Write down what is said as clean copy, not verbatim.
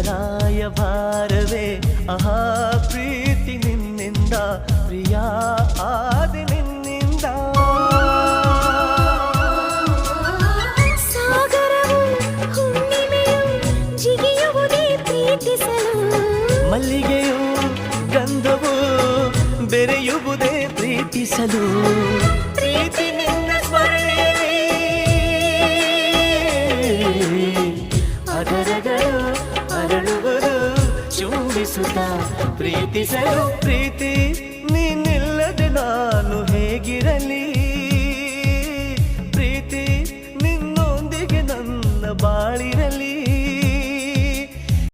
ರಾಯಭಾರವೇ ಆಹಾ ಪ್ರೀತಿ ನಿನ್ನಿಂದ ಪ್ರಿಯ ಆದಿ ನಿನ್ನಿಂದ ಸಾಗರವು ಹುಣ್ಣಿಮೆಯು ಜಿಗಿಯುವುದೇ ಪ್ರೀತಿಸಲು ಮಲ್ಲಿಗೆಯು ಗಂಧವು ಬೆರೆಯುವುದೇ ಪ್ರೀತಿಸಲು ಪ್ರೀತಿ ನಿನ್ನ ಸ್ಮರಣೆಯಲ್ಲಿ ಅದರಗಳು ಅರಳುವುದು ಚುಂಬಿಸುತ್ತ ಪ್ರೀತಿಸಲು ಪ್ರೀತಿ ನೀನಿಲ್ಲದೆ ನಾನು ಹೇಗಿರಲಿ